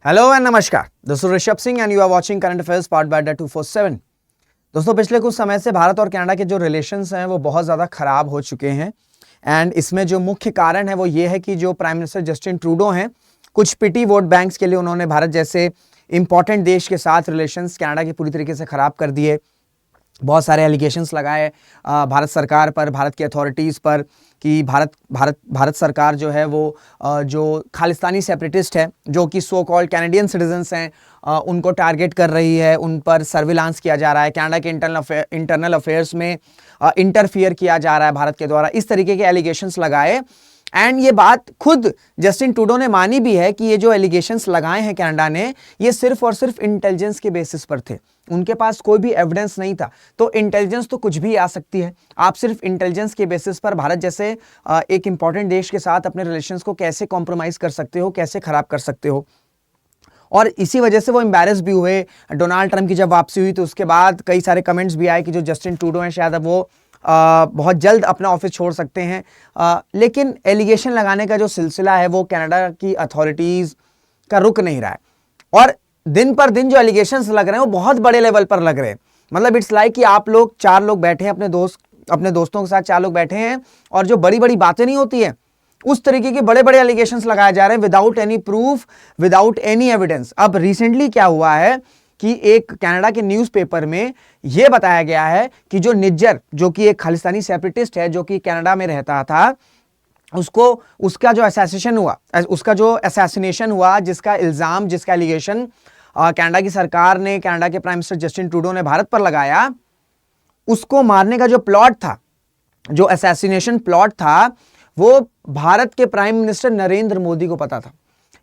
Hello and नमस्कार, दोस्तों Rishabh Singh and you are watching current affairs part by the 247। दोस्तों पिछले कुछ समय से भारत और कनाडा के जो रिलेशंस हैं वो बहुत ज़्यादा खराब हो चुके हैं एंड इसमें जो मुख्य कारण है वो ये है कि जो प्राइम मिनिस्टर जस्टिन ट्रूडो हैं, कुछ पिटी वोट बैंक्स के लिए उन्होंने भारत जैसे इंपॉर्टेंट देश के साथ रिलेशंस कनाडा के पूरी तरीके से खराब कर दिए। बहुत सारे एलिगेशंस लगाए भारत सरकार पर, भारत की अथॉरिटीज़ पर कि भारत सरकार जो है वो जो खालिस्तानी सेपरेटिस्ट है, जो कि सो कॉल्ड कैनेडियन सिटीजन्स हैं, उनको टारगेट कर रही है, उन पर सर्विलांस किया जा रहा है, कनाडा के इंटरनल अफेयर्स में इंटरफियर किया जा रहा है भारत के द्वारा। इस तरीके के एलिगेशंस लगाए एंड ये बात खुद जस्टिन ट्रूडो ने मानी भी है कि ये जो एलिगेशंस लगाए हैं कनाडा ने, ये सिर्फ और सिर्फ इंटेलिजेंस के बेसिस पर थे। उनके पास कोई भी एविडेंस नहीं था। तो इंटेलिजेंस तो कुछ भी आ सकती है। आप सिर्फ इंटेलिजेंस के बेसिस पर भारत जैसे एक इंपॉर्टेंट देश के साथ अपने रिलेशंस को कैसे कॉम्प्रोमाइज कर सकते हो, कैसे खराब कर सकते हो। और इसी वजह से वो एम्बैरेस भी हुए। डोनाल्ड ट्रंप की जब वापसी हुई तो उसके बाद कई सारे कमेंट्स भी आए कि जो जस्टिन ट्रूडो हैं शायद अब वो बहुत जल्द अपना ऑफिस छोड़ सकते हैं। लेकिन एलिगेशन लगाने का जो सिलसिला है वो कनाडा की अथॉरिटीज़ का रुक नहीं रहा है और दिन पर दिन जो एलिगेशंस लग रहे हैं वो बहुत बड़े लेवल पर लग रहे हैं। मतलब इट्स लाइक कि आप लोग 4 लोग बैठे हैं, अपने दोस्तों के साथ 4 लोग बैठे हैं और जो बड़ी बड़ी बातें नहीं होती हैं उस तरीके के बड़े बड़े एलिगेशंस लगाए जा रहे हैं without any proof, without any evidence. अब रिसेंटली क्या हुआ है कि एक कनाडा के न्यूज़पेपर में यह बताया गया है कि जो निज्जर, जो कि एक खालिस्तानी सेपरेटिस्ट है, जो कि कनाडा में रहता था, उसका जो असैसिनेशन हुआ, जिसका इल्जाम, जिसका एलिगेशन कनाडा की सरकार ने, कनाडा के प्राइम मिनिस्टर जस्टिन ट्रूडो ने भारत पर लगाया, उसको मारने का जो प्लॉट था, जो असैसिनेशन प्लॉट था, वो भारत के प्राइम मिनिस्टर नरेंद्र मोदी को पता था।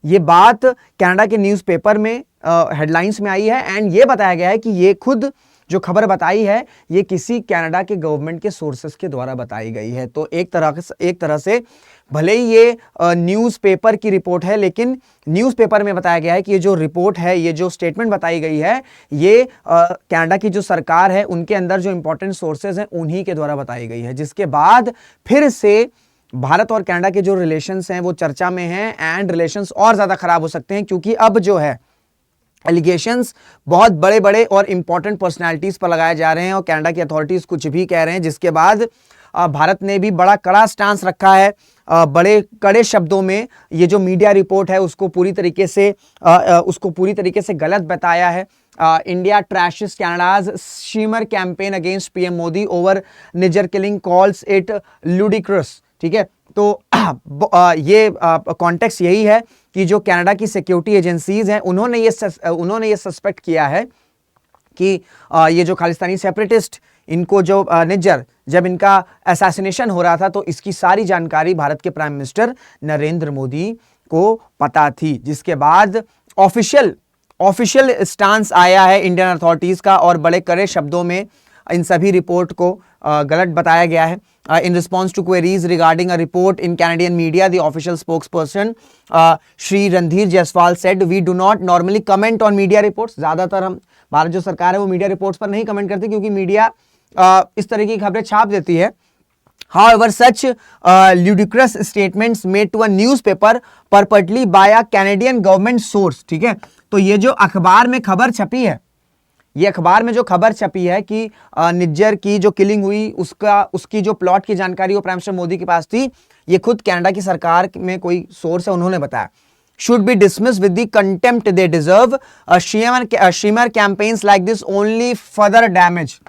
ये बात कनाडा के न्यूज़पेपर में हेडलाइंस में आई है एंड ये बताया गया है कि ये खुद जो खबर बताई है ये किसी कनाडा के गवर्नमेंट के सोर्सेस के द्वारा बताई गई है। तो एक तरह से भले ही ये न्यूज़पेपर की रिपोर्ट है, लेकिन न्यूज़पेपर में बताया गया है कि ये जो रिपोर्ट है, ये जो स्टेटमेंट बताई गई है, ये कनाडा की जो सरकार है उनके अंदर जो इंपॉर्टेंट सोर्सेज हैं उन्हीं के द्वारा बताई गई है। जिसके बाद फिर से भारत और कनाडा के जो रिलेशंस हैं वो चर्चा में हैं एंड रिलेशंस और ज़्यादा खराब हो सकते हैं, क्योंकि अब जो है एलिगेशंस बहुत बड़े बड़े और इंपॉर्टेंट पर्सनालिटीज़ पर लगाए जा रहे हैं और कनाडा की अथॉरिटीज़ कुछ भी कह रहे हैं। जिसके बाद भारत ने भी बड़ा कड़ा स्टांस रखा है, बड़े कड़े शब्दों में ये जो मीडिया रिपोर्ट है उसको पूरी तरीके से गलत बताया है। India trashes Canada's smear campaign against PM Modi over Nijjar killing, calls it ludicrous. ठीक है, तो ये कॉन्टेक्स्ट यही है कि जो कनाडा की सिक्योरिटी एजेंसीज हैं उन्होंने ये सस्पेक्ट किया है कि ये जो खालिस्तानी सेपरेटिस्ट, इनको जो निज्जर, जब इनका असैसिनेशन हो रहा था तो इसकी सारी जानकारी भारत के प्राइम मिनिस्टर नरेंद्र मोदी को पता थी। जिसके बाद ऑफिशियल स्टांस आया है इंडियन अथॉरिटीज का और बड़े कड़े शब्दों में इन सभी रिपोर्ट को गलत बताया गया है। In response to queries regarding a report in Canadian media, the official spokesperson Shri Randhir Jaiswal said, we do not normally comment on media reports. ज़्यादातर हम, भारत जो सरकार है वो मीडिया रिपोर्ट्स पर नहीं कमेंट करती क्योंकि मीडिया इस तरह की खबरें छाप देती है। However, such ludicrous statements made to a newspaper purportedly by a Canadian government source, ठीक है, तो ये जो अखबार में खबर छपी है, ये अखबार में जो खबर छपी है कि निज्जर की जो किलिंग हुई उसकी जो प्लॉट की जानकारी वो प्राइम मिनिस्टर मोदी के पास थी, ये खुद कनाडा की सरकार में कोई सोर्स है, उन्होंने बताया। Should be dismissed with the contempt they deserve. Shimmer campaigns like this only further damage.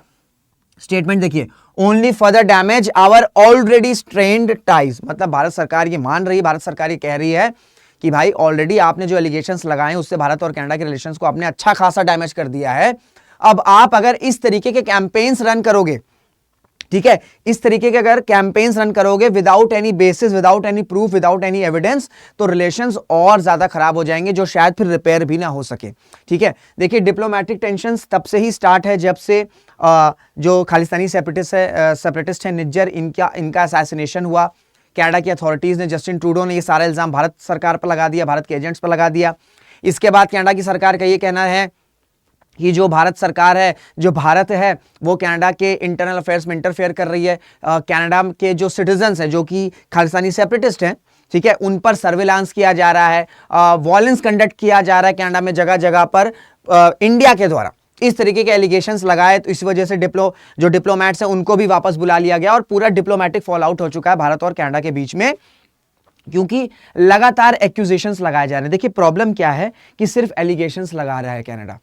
Statement देखिए, only further damage our already strained ties. मतलब भारत सरकार ये मान रही है, भारत सरकार ये कह रही है कि भाई ऑलरेडी आपने जो एलिगेशंस लगाए हैं उससे भारत और कनाडा के रिलेशंस को आपने अच्छा खासा डैमेज कर दिया है। अब आप अगर इस तरीके के कैंपेन्स रन करोगे, ठीक है, इस तरीके के अगर कैंपेन्स रन करोगे without any basis, without any proof, without any evidence, तो रिलेशंस और ज्यादा खराब हो जाएंगे, जो शायद फिर रिपेयर भी ना हो सके। ठीक है, देखिए डिप्लोमेटिक टेंशंस तब से ही स्टार्ट है जब से जो खालिस्तानी सेपरेटिस्ट है निज्जर, इनका असैसिनेशन हुआ। कनाडा की अथॉरिटीज ने, जस्टिन ट्रूडो ने ये सारा इल्जाम भारत सरकार पर लगा दिया, भारत के एजेंट्स पर लगा दिया। इसके बाद कनाडा की सरकार का ये कहना है कि जो भारत सरकार है, जो भारत है, वो कनाडा के इंटरनल अफेयर्स में इंटरफेयर कर रही है। कनाडा के जो सिटीजन्स हैं, जो कि खालिस्तानी सेपरेटिस्ट हैं, ठीक है, उन पर सर्विलांस किया जा रहा है, वॉयलेंस कंडक्ट किया जा रहा है कनाडा में जगह जगह पर इंडिया के द्वारा, इस तरीके के एलिगेशंस लगाए। तो इस वजह से जो डिप्लोमेट्स हैं उनको भी वापस बुला लिया गया और पूरा डिप्लोमेटिक फॉल आउट हो चुका है भारत और कनाडा के बीच में, क्योंकि लगातार एक्यूजेशंस लगाए जा रहे हैं। देखिए प्रॉब्लम क्या है कि सिर्फ एलिगेशंस लगा रहा है कनाडा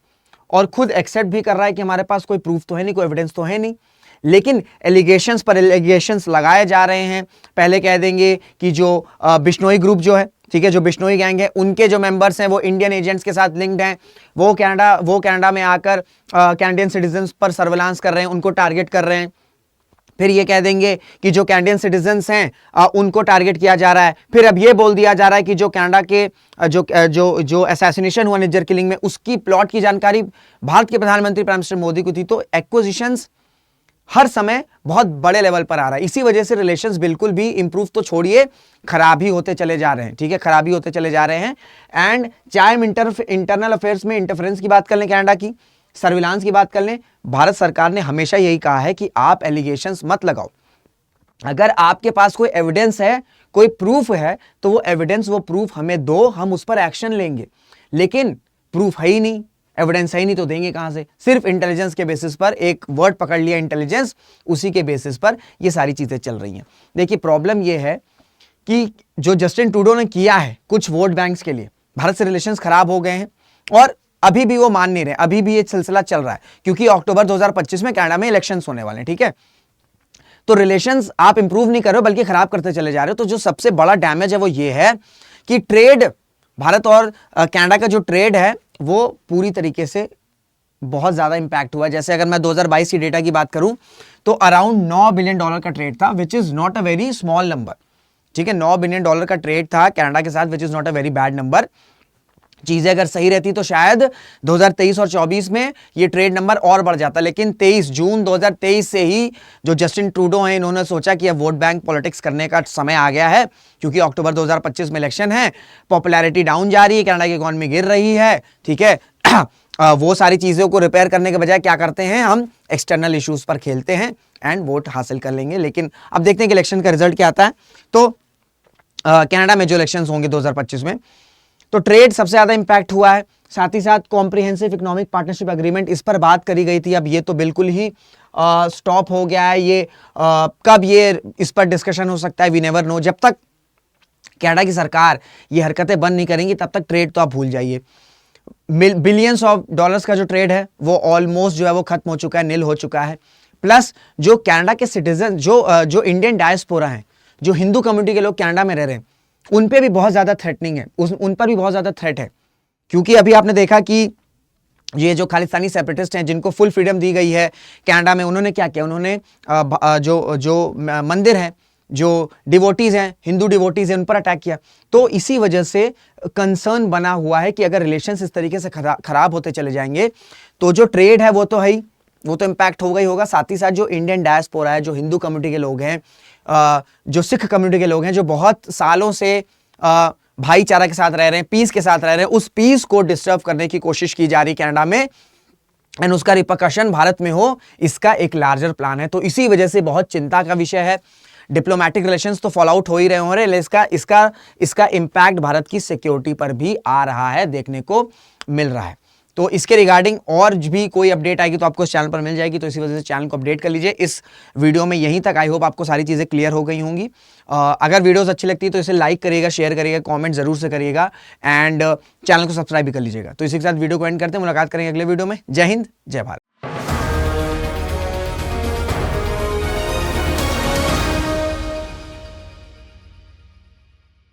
और खुद एक्सेप्ट भी कर रहा है कि हमारे पास कोई प्रूफ तो है नहीं, कोई एविडेंस तो है नहीं, लेकिन एलिगेशंस पर एलिगेशंस लगाए जा रहे हैं। पहले कह देंगे कि जो बिश्नोई ग्रुप जो है, ठीक है, जो बिश्नोई गैंग है, उनके जो मेंबर्स हैं वो इंडियन एजेंट्स के साथ लिंक्ड हैं, वो कनाडा में आकर कैनेडियन सिटीजन्स पर सर्विलांस कर रहे हैं, उनको टारगेट कर रहे हैं। फिर ये कह देंगे कि जो कैनेडियन सिटीजन्स हैं उनको टारगेट किया जा रहा है। फिर अब ये बोल दिया जा रहा है कि जो कनाडा के जो असैसिनेशन हुआ निज्जर किलिंग में, उसकी प्लॉट की जानकारी भारत के प्रधानमंत्री प्राइम मिनिस्टर मोदी को थी। तो एक्विजिशंस हर समय बहुत बड़े लेवल पर आ रहा है। इसी वजह से रिलेशंस बिल्कुल भी इंप्रूव तो छोड़िए, खराब ही होते चले जा रहे हैं, ठीक है, खराब ही होते चले जा रहे हैं। एंड चाहे हम इंटरनल अफेयर्स में इंटरफेरेंस की बात कर लें, कनाडा की सर्विलांस की बात कर लें, भारत सरकार ने हमेशा यही कहा है कि आप एलिगेशंस मत लगाओ। अगर आपके पास कोई एविडेंस है, कोई प्रूफ है, तो वो एविडेंस, वो प्रूफ हमें दो, हम उस पर एक्शन लेंगे। लेकिन प्रूफ है ही नहीं, एविडेंस है ही नहीं, तो देंगे कहां से? सिर्फ इंटेलिजेंस के बेसिस पर, एक वर्ड पकड़ लिया इंटेलिजेंस, उसी के बेसिस पर ये सारी चीजें चल रही हैं। देखिए प्रॉब्लम ये है कि जो जस्टिन ट्रूडो ने किया है कुछ वोट बैंक्स के लिए, भारत से रिलेशंस खराब हो गए हैं और अभी भी वो मान नहीं रहे, अभी भी ये सिलसिला चल रहा है, क्योंकि अक्टूबर 2025 में कनाडा में इलेक्शंस होने वाले हैं, ठीक है। तो रिलेशंस आप इंप्रूव नहीं कर रहे हो बल्कि खराब करते चले जा रहे हो। तो जो सबसे बड़ा डैमेज है वो ये है कि ट्रेड, भारत और कनाडा का जो ट्रेड है वो पूरी तरीके से बहुत ज्यादा इंपैक्ट हुआ। जैसे अगर मैं 2022 की डेटा की बात करूं तो अराउंड $9 बिलियन का ट्रेड था, which is not a very small number, ठीक है। $9 बिलियन का ट्रेड था कनाडा के साथ, which is not a very bad number. चीजें अगर सही रहती तो शायद 2023 और 24 में ये ट्रेड नंबर और बढ़ जाता, लेकिन 23 जून 2023 से ही जो जस्टिन ट्रूडो हैं, इन्होंने सोचा कि अब वोट बैंक पॉलिटिक्स करने का समय आ गया है, क्योंकि अक्टूबर 2025 में इलेक्शन है, पॉपुलैरिटी डाउन जा रही है, कनाडा की इकोनॉमी गिर रही है, ठीक है। वो सारी चीजों को रिपेयर करने के बजाय क्या करते हैं, हम एक्सटर्नल इश्यूज पर खेलते हैं एंड वोट हासिल कर लेंगे। लेकिन अब देखते हैं कि इलेक्शन का रिजल्ट क्या आता है। तो कनाडा में जो इलेक्शन होंगे 2025 में, तो ट्रेड सबसे ज्यादा इंपैक्ट हुआ है। साथ ही साथ कॉम्प्रिहेंसिव इकोनॉमिक पार्टनरशिप एग्रीमेंट, इस पर बात करी गई थी, अब ये तो बिल्कुल ही स्टॉप हो गया है। ये कब ये इस पर डिस्कशन हो सकता है, वी नेवर नो। जब तक कनाडा की सरकार ये हरकतें बंद नहीं करेंगी तब तक ट्रेड तो आप भूल जाइए। बिलियंस ऑफ डॉलर्स का जो ट्रेड है वो ऑलमोस्ट जो है वो खत्म हो चुका है, निल हो चुका है। प्लस जो कनाडा के सिटीजन, जो इंडियन डायस्पोरा हैं, जो हिंदू कम्युनिटी के लोग कनाडा में रह रहे हैं, उन पे भी बहुत ज्यादा थ्रेटनिंग है, उन पर भी बहुत ज्यादा थ्रेट है। क्योंकि अभी आपने देखा कि ये जो खालिस्तानी सेपरेटिस्ट हैं, जिनको फुल फ्रीडम दी गई है कनाडा में, उन्होंने क्या किया, उन्होंने जो मंदिर हैं, जो डिवोटीज हैं, हिंदू डिवोटीज हैं, उन पर अटैक किया। तो इसी वजह से कंसर्न बना हुआ है कि अगर रिलेशंस इस तरीके से खराब होते चले जाएंगे तो जो ट्रेड है वो तो है ही, वो तो इंपैक्ट होगा ही होगा। साथ ही साथ जो इंडियन डायस्पोरा है, जो हिंदू कम्युनिटी के लोग हैं, जो सिख कम्युनिटी के लोग हैं, जो बहुत सालों से भाईचारा के साथ रह रहे हैं, पीस के साथ रह रहे हैं, उस पीस को डिस्टर्ब करने की कोशिश की जा रही है कनाडा में, एंड उसका रिपरकशन भारत में हो, इसका एक लार्जर प्लान है। तो इसी वजह से बहुत चिंता का विषय है। डिप्लोमेटिक रिलेशंस तो फॉल आउट हो ही रहे हो रहे, इसका इंपैक्ट भारत की सिक्योरिटी पर भी आ रहा है, देखने को मिल रहा है। तो इसके रिगार्डिंग और भी कोई अपडेट आएगी तो आपको इस चैनल पर मिल जाएगी, तो इसी वजह से चैनल को अपडेट कर लीजिए। इस वीडियो में यहीं तक, आई होप आपको सारी चीज़ें क्लियर हो गई होंगी। अगर वीडियोस अच्छी लगती है तो इसे लाइक करिएगा, शेयर करिएगा, कमेंट जरूर से करिएगा, एंड चैनल को सब्सक्राइब भी कर लीजिएगा। तो इसी के साथ वीडियो को एंड करते हैं, मुलाकात करेंगे अगले वीडियो में। जय हिंद, जय भारत।